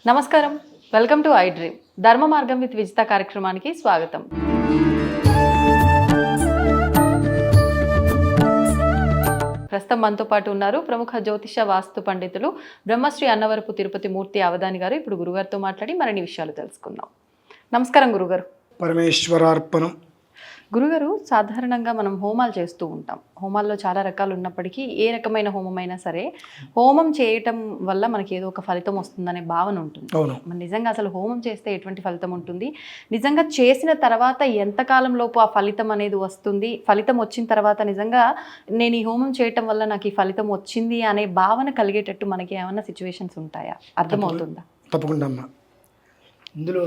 నమస్కారం, welcome to I dream. ధర్మ మార్గం విత్ విజిత కార్యక్రమానికి స్వాగతం. ప్రస్తుతం మనతో పాటు ఉన్నారు ప్రముఖ జ్యోతిష వాస్తు పండితులు బ్రహ్మశ్రీ అన్నవరపు తిరుపతి మూర్తి అవధాని గారు. ఇప్పుడు గురుగారితో మాట్లాడి మరిన్ని విషయాలు తెలుసుకుందాం. నమస్కారం గురుగారు. పరమేశ్వరార్పణం. గురుగారు, సాధారణంగా మనం హోమాలు చేస్తూ ఉంటాం. హోమాల్లో చాలా రకాలు ఉన్నప్పటికీ ఏ రకమైన హోమమైనా సరే హోమం చేయటం వల్ల మనకి ఏదో ఒక ఫలితం వస్తుందనే భావన ఉంటుంది. మన నిజంగా అసలు హోమం చేస్తే ఎటువంటి ఫలితం ఉంటుంది, నిజంగా చేసిన తర్వాత ఎంతకాలంలోపు ఆ ఫలితం అనేది వస్తుంది, ఫలితం వచ్చిన తర్వాత నిజంగా నేను ఈ హోమం చేయటం వల్ల నాకు ఈ ఫలితం వచ్చింది అనే భావన కలిగేటట్టు మనకి ఏమైనా సిచ్యువేషన్స్ ఉంటాయా? అర్థమవుతుందా? తప్పకుండా అమ్మా. ఇందులో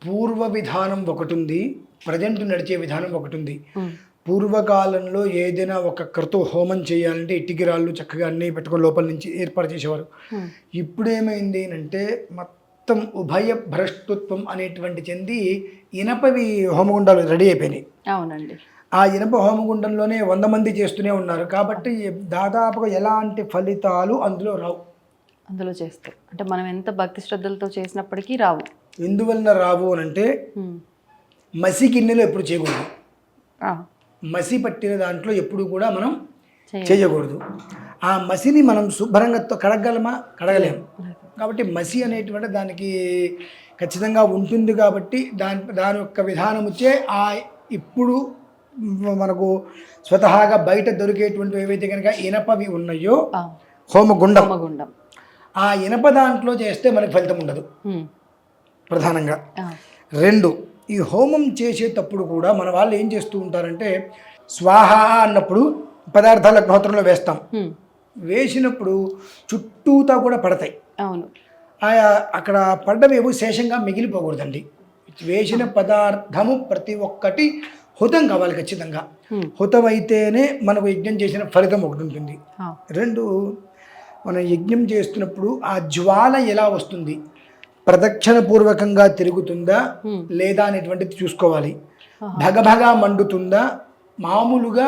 పూర్వ విధానం ఒకటి ఉంది, ప్రజెంట్ నడిచే విధానం ఒకటి ఉంది. పూర్వకాలంలో ఏదైనా ఒక క్రతు హోమం చేయాలంటే ఇటుకిరాళ్ళు చక్కగా అన్నీ పెట్టుకొని లోపల నుంచి ఏర్పాటు చేసేవారు. ఇప్పుడు ఏమైంది అంటే మొత్తం ఉభయ భ్రష్టత్వం అనేటువంటి చెంది ఇనపవి హోమగుండాలు రెడీ అయిపోయినాయి. అవునండి. ఆ ఇనప హోమగుండంలోనే 100 మంది చేస్తూనే ఉన్నారు. కాబట్టి దాదాపుగా ఎలాంటి ఫలితాలు అందులో రావు. అందులో చేస్తే అంటే మనం ఎంత భక్తి శ్రద్ధలతో చేసినప్పటికీ రావు. ఎందువలన రావు అని అంటే మసి గిన్నెలో ఎప్పుడు చేయకూడదు, మసి పట్టిన దాంట్లో ఎప్పుడు కూడా మనం చేయకూడదు. ఆ మసిని మనం శుభ్రంగా కడగలమా? కడగలేము. కాబట్టి మసి అనేటువంటి దానికి ఖచ్చితంగా ఉంటుంది. కాబట్టి దాని యొక్క విధానం వచ్చే ఇప్పుడు మనకు బయట దొరికేటువంటి ఏవైతే కనుక ఇనపవి ఉన్నాయో హోమగుండం, ఆ ఇనప దాంట్లో చేస్తే మనకు ఫలితం ఉండదు ప్రధానంగా. 2, ఈ హోమం చేసేటప్పుడు కూడా మన వాళ్ళు ఏం చేస్తూ ఉంటారంటే స్వాహ అన్నప్పుడు పదార్థాలు అగ్నిహోత్రంలో వేస్తాం. వేసినప్పుడు చుట్టూతా కూడా పడతాయి. అవును. అక్కడ పడ్డవేవో శేషంగా మిగిలిపోకూడదండి. వేసిన పదార్థము ప్రతి ఒక్కటి హుతం కావాలి ఖచ్చితంగా. హుతం అయితేనే మనకు యజ్ఞం చేసిన ఫలితం ఒకటి ఉంటుంది. 2, మనం యజ్ఞం చేస్తున్నప్పుడు ఆ జ్వాల ఎలా వస్తుంది, ప్రదక్షిణ పూర్వకంగా తిరుగుతుందా లేదా అనేటువంటిది చూసుకోవాలి. భగభగా మండుతుందా, మామూలుగా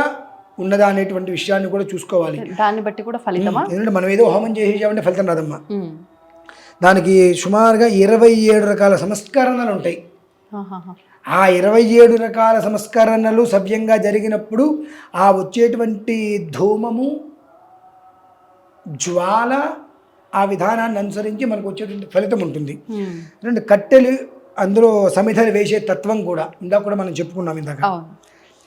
ఉన్నదా అనేటువంటి విషయాన్ని కూడా చూసుకోవాలి. దాన్ని బట్టి కూడా ఫలితమా? ఎందుకంటే మనం ఏదో హోమం చేసేసామంటే ఫలితం రాదమ్మా. దానికి సుమారుగా 27 రకాల సంస్కరణలు ఉంటాయి. ఆ 27 రకాల సంస్కరణలు సవ్యంగా జరిగినప్పుడు ఆ వచ్చేటువంటి ధూమము, జ్వాల ఆ విధానాన్ని అనుసరించి మనకు వచ్చేటువంటి ఫలితం ఉంటుంది. 2, కట్టెలు అందులో సమిధలు వేసే తత్వం కూడా ఇందాక కూడా మనం చెప్పుకున్నాం. ఇందాక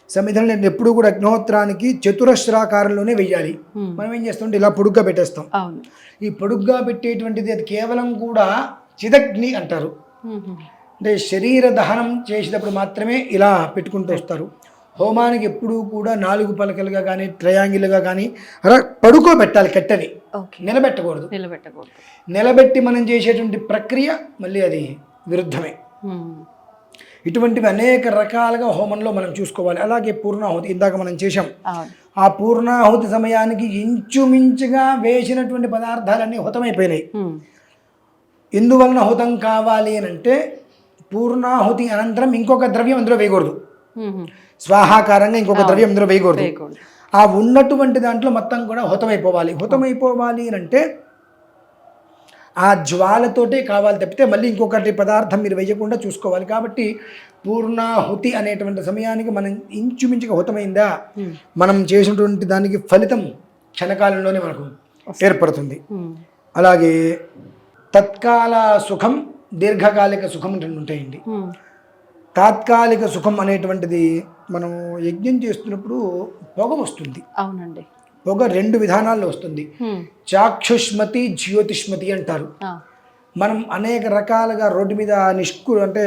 సమిధలు ఎప్పుడు కూడా అగ్నిహోత్రానికి చతురస్రాకారంలోనే వెయ్యాలి. మనం ఏం చేస్తామంటే ఇలా పొడుగ్గా పెట్టేస్తాం. ఈ పొడుగ్గా పెట్టేటువంటిది అది కేవలం కూడా చిదగ్ని అంటారు. అంటే శరీర దహనం చేసేటప్పుడు మాత్రమే ఇలా పెట్టుకుంటూ వస్తారు. హోమానికి ఎప్పుడూ కూడా 4 పలకలుగా కానీ ట్రయాంగిల్గా కానీ అలా పడుకోబెట్టాలి. కట్టెని నిలబెట్టకూడదు. నిలబెట్టి మనం చేసేటువంటి ప్రక్రియ మళ్ళీ అది విరుద్ధమే. ఇటువంటివి అనేక రకాలుగా హోమంలో మనం చూసుకోవాలి. అలాగే పూర్ణాహుతి ఇందాక మనం చేసాం. ఆ పూర్ణాహుతి సమయానికి ఇంచుమించుగా వేసినటువంటి పదార్థాలన్నీ హుతమైపోయినాయి. ఎందువలన హుతం కావాలి అని అంటే పూర్ణాహుతి అనంతరం ఇంకొక ద్రవ్యం అందులో వేయకూడదు. స్వాహాకారంగా ఇంకొక ద్రవ్యం అందులో వేయకూడదు. ఆ ఉన్నటువంటి దాంట్లో మొత్తం కూడా హుతమైపోవాలి. హుతమైపోవాలి అని అంటే ఆ జ్వాలతోటే కావాలి తప్పితే మళ్ళీ ఇంకొకటి పదార్థం మీరు వేయకుండా చూసుకోవాలి. కాబట్టి పూర్ణాహుతి అనేటువంటి సమయానికి మనం ఇంచుమించుగా హుతమైందా, మనం చేసినటువంటి దానికి ఫలితం క్షణకాలంలోనే మనకు ఏర్పడుతుంది. అలాగే తత్కాల సుఖం, దీర్ఘకాలిక సుఖం 2 ఉంటాయండి. తాత్కాలిక సుఖం అనేటువంటిది మనం యజ్ఞం చేస్తున్నప్పుడు పొగ వస్తుంది. అవునండి. పొగ 2 విధానాల్లో వస్తుంది. చాక్షుష్మతి, జ్యోతిష్మతి అంటారు. మనం అనేక రకాలుగా రోడ్డు మీద అంటే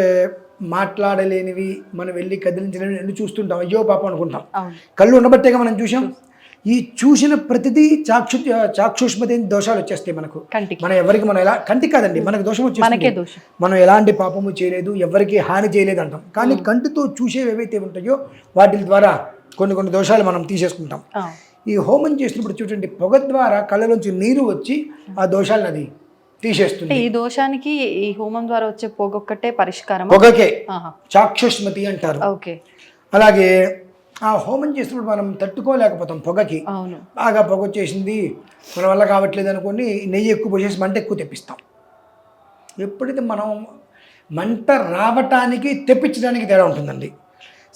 మాట్లాడలేనివి, మనం వెళ్ళి కదిలించలేనివి చూస్తుంటాం. అయ్యో పాపం అనుకుంటాం. కళ్ళు ఉండబట్టేగా మనం చూసాం. ఈ చూసిన ప్రతిదీ చాక్షుష్మతి దోషాలు వచ్చేస్తాయి మనకు. మనం ఎవరికి మనం ఎలా కంటికి కాదండి, మనకు దోషం వచ్చేస్తుంది. మనం ఎలాంటి పాపము చేయలేదు, ఎవరికి హాని చేయలేదు అంటాం. కానీ కంటితో చూసేవి ఏవైతే ఉంటాయో వాటి ద్వారా కొన్ని దోషాలు మనం తీసేసుకుంటాం. ఈ హోమం చేసినప్పుడు చూడండి, పొగ ద్వారా కళ్ళలోంచి నీరు వచ్చి ఆ దోషాలను అది తీసేస్తుంది. ఈ దోషానికి ఈ హోమం ద్వారా వచ్చే పొగ ఒక్కటే పరిష్కారం. పొగకే చాక్షుష్మతి అంటారు. ఓకే. అలాగే ఆ హోమం చేసినప్పుడు మనం తట్టుకోలేకపోతాం పొగకి. అవును. బాగా పొగ వచ్చేసింది, మన వల్ల కావట్లేదు అనుకోని నెయ్యి ఎక్కువ పోసేసి మంట ఎక్కువ తెప్పిస్తాం. ఎప్పుడైతే మనం మంట రావటానికి తెప్పించడానికి తేడా ఉంటుందండి.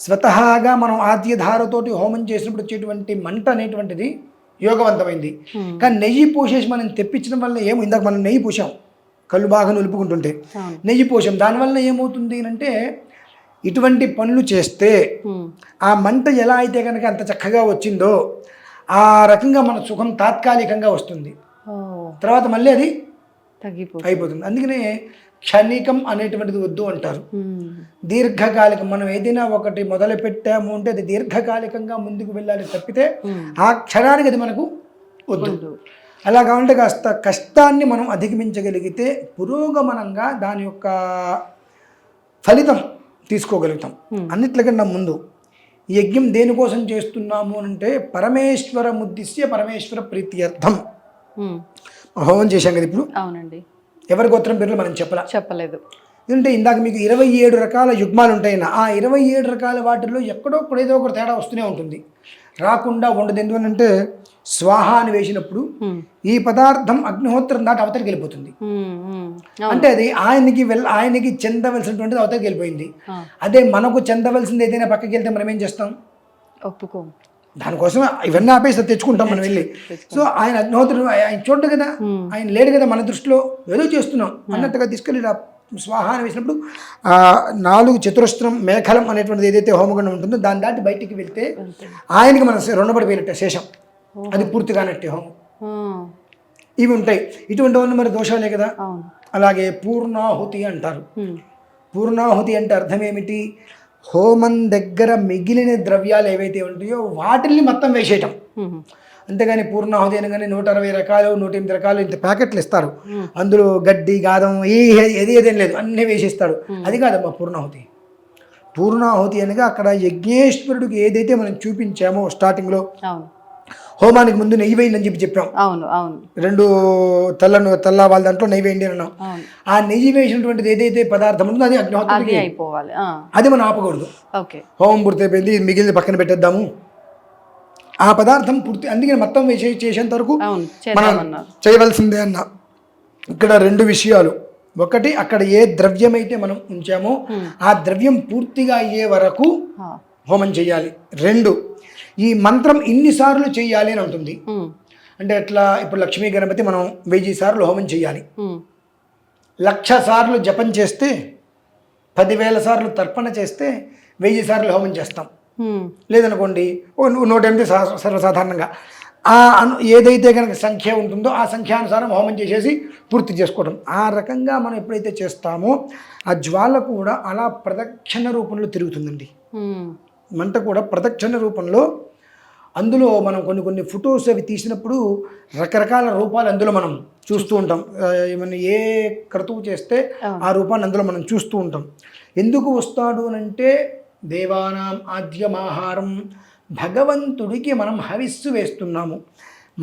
స్వతహాగా మనం ఆద్యధారతోటి హోమం చేసినప్పుడు వచ్చేటువంటి మంట అనేటువంటిది యోగవంతమైంది. కానీ నెయ్యి పోసేసి మనం తెప్పించడం వల్ల ఏమో, ఇందాక మనం నెయ్యి పోసాం కళ్ళు బాగా నులుపుకుంటుంటే నెయ్యి పోసాం, దానివల్ల ఏమవుతుంది అంటే ఇటువంటి పనులు చేస్తే ఆ మంట ఎలా అయితే కనుక అంత చక్కగా వచ్చిందో ఆ రకంగా మన సుఖం తాత్కాలికంగా వస్తుంది, తర్వాత మళ్ళీ అది అయిపోతుంది. అందుకనే క్షణికం అనేటువంటిది వద్దు అంటారు. దీర్ఘకాలికం, మనం ఏదైనా ఒకటి మొదలు పెట్టాము అంటే అది దీర్ఘకాలికంగా ముందుకు వెళ్ళాలి తప్పితే ఆ క్షణానికి అది మనకు వద్దు. అలా కావాలంటే కాస్త కష్టాన్ని మనం అధిగమించగలిగితే పురోగమనంగా దాని యొక్క ఫలితం తీసుకోగలుగుతాం. అన్నిట్లకన్నా ముందు యజ్ఞం దేనికోసం చేస్తున్నాము అంటే పరమేశ్వర ముద్దిశ్య పరమేశ్వర ప్రీత్యర్థం హోమం చేశాం కదా ఇప్పుడు. అవునండి. ఎవరి గోత్రం పేర్లు మనం చెప్పలేదు. ఎందుకంటే ఇందాక మీకు 27 రకాల యుగ్మాలు ఉంటాయి. ఆ 27 రకాల వాటిల్లో ఎక్కడో ఏదో ఒక తేడా వస్తూనే ఉంటుంది, రాకుండా ఉండదు. ఎందుకంటే స్వాహ అని వేసినప్పుడు ఈ పదార్థం అగ్నిహోత్రం దాటి అవతలికి వెళ్ళిపోతుంది. అంటే అది ఆయనకి చెందవలసినటువంటిది అవతలికి వెళ్ళిపోయింది. అదే మనకు చెందవలసింది ఏదైనా పక్కకి వెళ్తే మనం ఏం చేస్తాం? ఒప్పుకోం. దానికోసం ఇవన్నీ ఆపేసి తెచ్చుకుంటాం మనం వెళ్ళి. సో ఆయన అగ్నిహోత్రుడు ఆయన చూడడు కదా, ఆయన లేడు కదా, మన దృష్టిలో ఏదో చేస్తున్నాం అన్నట్టుగా తీసుకెళ్ళి స్వాహ అని వేసినప్పుడు 4 చతురస్రం మేఖలం అనేటువంటిది ఏదైతే హోమగుండం ఉంటుందో దాన్ని దాటి బయటికి వెళ్తే ఆయనకి మనం రుణపడిపోయినట్టే, శేషం, అది పూర్తిగానట్టే హోమం. ఇవి ఉంటాయి. ఇటువంటి వల్ల మరి దోషాలే కదా. అలాగే పూర్ణాహుతి అంటారు. పూర్ణాహుతి అంటే అర్థం ఏమిటి? హోమం దగ్గర మిగిలిన ద్రవ్యాలు ఏవైతే ఉంటాయో వాటిల్ని మొత్తం వేసేయటం. అంతేగాని పూర్ణాహుతి అనగానే 160 రకాలు 108 రకాలు ఇంత ప్యాకెట్లు ఇస్తారు, అందులో గడ్డి గాదం ఏదేం లేదు, అన్నీ వేసేస్తాడు. అది కాదమ్మా పూర్ణాహుతి. పూర్ణాహుతి అనగా అక్కడ యజ్ఞేశ్వరుడికి ఏదైతే మనం చూపించామో స్టార్టింగ్లో హోమానికి ముందు నెయ్యి వేయండి అని చెప్పాం. 2 తెల్ల వాళ్ళ దాంట్లో నెయ్యి వేయండి అన్నాం. ఆ నెయ్యి వేసినటువంటిది ఏదైతే పదార్థం ఉందో అది అగ్నిహోత్రుడికి అయిపోవాలి, అది మనం ఆపకూడదు. హోమం పూర్తయిపోయింది, మిగిలిన పక్కన పెట్టేద్దాము, ఆ పదార్థం పూర్తి. అందుకని మొత్తం చేసేంత వరకు మనం చేయవలసిందే అన్న. ఇక్కడ 2 విషయాలు. ఒకటి, అక్కడ ఏ ద్రవ్యం అయితే మనం ఉంచామో ఆ ద్రవ్యం పూర్తిగా అయ్యే వరకు హోమం చేయాలి. 2, ఈ మంత్రం ఇన్నిసార్లు చేయాలి అని ఉంటుంది. అంటే ఎట్లా, ఇప్పుడు లక్ష్మీ గణపతి మనం 1000 సార్లు హోమం చేయాలి. 1,00,000 సార్లు జపం చేస్తే, 10,000 సార్లు తర్పణ చేస్తే 1000 సార్లు హోమం చేస్తాం. లేదనుకోండి 108 సర్వసాధారణంగా ఏదైతే కనుక సంఖ్య ఉంటుందో ఆ సంఖ్యానుసారం హోమం చేసేసి పూర్తి చేసుకోవడం. ఆ రకంగా మనం ఎప్పుడైతే చేస్తామో ఆ జ్వాల కూడా అలా ప్రదక్షిణ రూపంలో తిరుగుతుందండి. మంట కూడా ప్రదక్షిణ రూపంలో. అందులో మనం కొన్ని ఫొటోస్ అవి తీసినప్పుడు రకరకాల రూపాలు అందులో మనం చూస్తూ ఉంటాం. ఏమన్నా ఏ క్రతువు చేస్తే ఆ రూపాన్ని అందులో మనం చూస్తూ ఉంటాం. ఎందుకు వస్తాడు అనంటే దేవానాం ఆద్యమాహారం, భగవంతుడికి మనం హవిస్సు వేస్తున్నాము.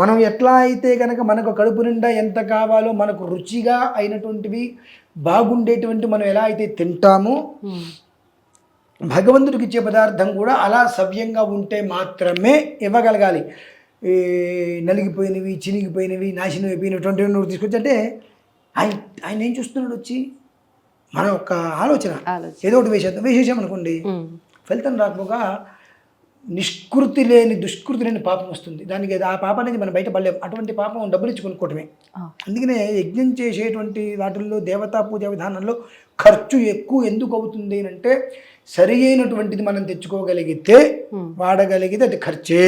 మనం ఎట్లా అయితే కనుక మనకు కడుపు నిండా ఎంత కావాలో మనకు రుచిగా అయినటువంటివి బాగుండేటువంటి మనం ఎలా అయితే తింటామో భగవంతుడికి ఇచ్చే పదార్థం కూడా అలా సవ్యంగా ఉంటే మాత్రమే ఇవ్వగలగాలి. ఈ నలిగిపోయినవి, చినిగిపోయినవి, నాశనం అయిపోయినటువంటివి నువ్వు తీసుకొచ్చి అంటే ఆయన ఏం చూస్తున్నాడు? వచ్చి మన యొక్క ఆలోచన ఏదో ఒకటి వేసేసామనుకోండి, ఫలితం రాకపోగా నిష్కృతి లేని దుష్కృతి లేని పాపం వస్తుంది. దానికి ఆ పాపం అనేది మనం బయట పడలేము. అటువంటి పాపం డబ్బులు ఇచ్చి కొనుక్కోవటమే. అందుకనే యజ్ఞం చేసేటువంటి వాటిల్లో దేవతా పూజ విధానంలో ఖర్చు ఎక్కువ ఎందుకు అవుతుంది అంటే సరి అయినటువంటిది మనం తెచ్చుకోగలిగితే వాడగలిగితే అది ఖర్చే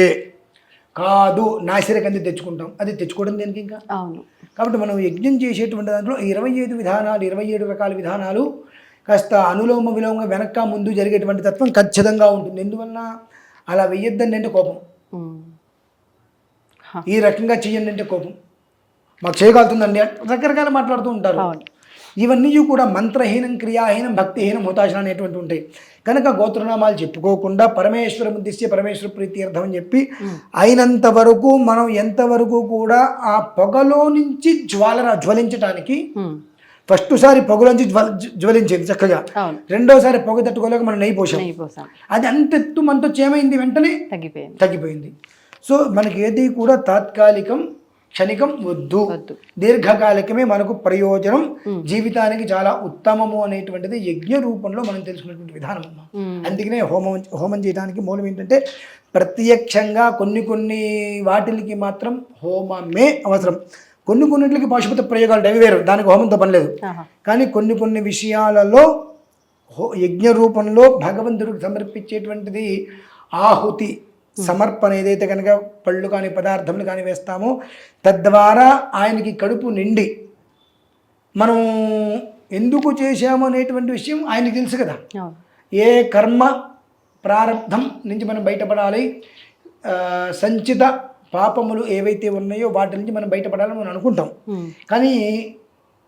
కాదు. నాసిరకంది తెచ్చుకుంటాం, అది తెచ్చుకోవడం దేనికి ఇంకా. కాబట్టి మనం యజ్ఞం చేసేటువంటి దాంట్లో 25 విధానాలు, 27 రకాల విధానాలు కాస్త అనులోమ విలోమ వెనక ముందు జరిగేటువంటి తత్వం ఖచ్చితంగా ఉంటుంది. ఎందువల్ల అలా వెయ్యొద్దండి అంటే కోపం, ఈ రకంగా చెయ్యండి అంటే కోపం, మాకు చేయగలుగుతుందండి రకరకాల మాట్లాడుతూ ఉంటారు. ఇవన్నీ కూడా మంత్రహీనం, క్రియాహీనం, భక్తిహీనం, హోతాశనం అనేటువంటి ఉంటాయి. కనుక గోత్రనామాలు చెప్పుకోకుండా పరమేశ్వర ఉద్దేశ్య పరమేశ్వర ప్రీత్యర్థం అని చెప్పి అయినంత వరకు మనం ఎంతవరకు కూడా ఆ పొగలో నుంచి జ్వలించటానికి ఫస్ట్ సారి పొగలోంచి జ్వలించింది చక్కగా, అవును. రెండోసారి పొగ తట్టుకోలేక మనం నెయ్యి పోసాం, నెయ్యి పోసాం, అది అంతెత్తు మనతో ఏమైంది, వెంటనే తగ్గిపోయింది. సో మనకి ఏది కూడా తాత్కాలికం క్షణికం వద్దు, దీర్ఘకాలికమే మనకు ప్రయోజనం, జీవితానికి చాలా ఉత్తమము అనేటువంటిది యజ్ఞ రూపంలో మనం తెలుసుకున్నటువంటి విధానం. అందుకనే హోమం చేయడానికి మూలం ఏంటంటే ప్రత్యక్షంగా కొన్ని వాటికి మాత్రం హోమమే అవసరం, కొన్నిటికి పాశుపత ప్రయోగాలు అవి వేరు, దానికి హోమంతో పని లేదు. కానీ కొన్ని విషయాలలో యజ్ఞ రూపంలో భగవంతుడికి సమర్పించేటువంటిది ఆహుతి సమర్పణ ఏదైతే కనుక పళ్ళు కానీ పదార్థములు కానీ వేస్తామో తద్వారా ఆయనకి కడుపు నిండి మనం ఎందుకు చేశాము అనేటువంటి విషయం ఆయనకి తెలుసు కదా. ఏ కర్మ ప్రారంధం నుంచి మనం బయటపడాలి, సంచిత పాపములు ఏవైతే ఉన్నాయో వాటి నుంచి మనం బయటపడాలని మనం అనుకుంటాం. కానీ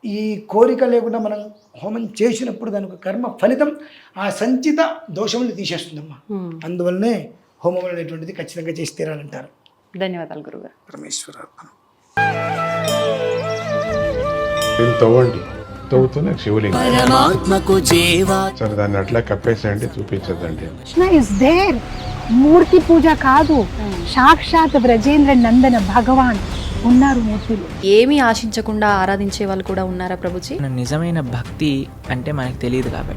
ఈ కోరిక లేకుండా మనం హోమం చేసినప్పుడు దానికి కర్మ ఫలితం ఆ సంచిత దోషములు తీసేస్తుందమ్మా. అందువల్లనే హోమం అనేటువంటిది ఖచ్చితంగా చేసి తీరాలంటారు. ధన్యవాదాలు గురుగారు. పరమేశ్వరార్పణం. తవ్వుతూనే శివలింగం సరే దాన్ని అట్లా కప్పేసేయండి, చూపించదండి. కృష్ణ ఇస్ దేర్, మూర్తి పూజ కాదు, సాక్షాత్ బ్రజేంద్ర నందన భగవాన్ ఉన్నారు మూర్తిలో. ఏమీ ఆశించకుండా ఆరాధించే వాళ్ళు కూడా ఉన్నారా ప్రభుజీ? నిజమైన భక్తి అంటే మనకు తెలియదు కాబట్టి